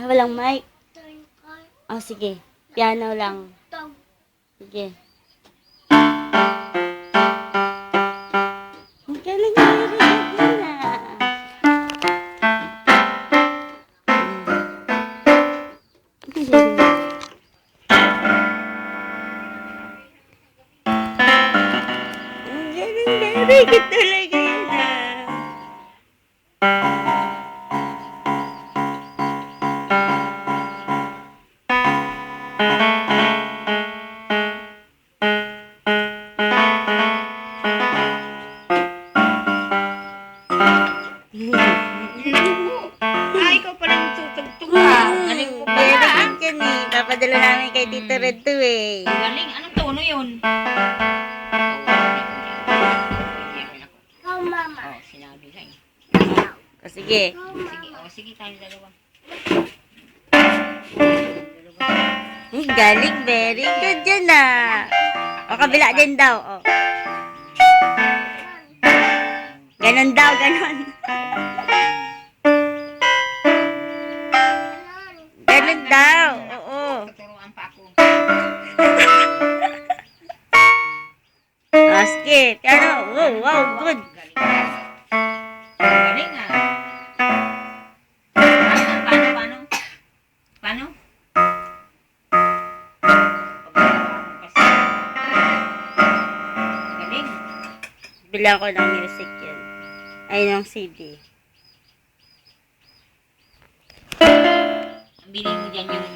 walang mic. Oh, sige. Piano lang. Sige. Ang galing-galing na. Ang galing-galing talaga yun ah. Ikaw pa rin tutugtog ah. Galing mo pala. Galing yan eh. Papadala namin kay Tito Red to eh. Galing. Anong tono yun? Oh, mama. Oh, sinabi na eh. O sige. Sige tayong dalawa. Galing, very good yan ah. O kabila din daw. O. Ganon daw, ganon. Ganon daw. Oo. Tuturuan pa ako. O sige. Piano. Wow, wow, good. Galing ah. Paano? Paano? Galing. Bilang ko ng music yun. Ay, ng CD. Bili mo dyan yung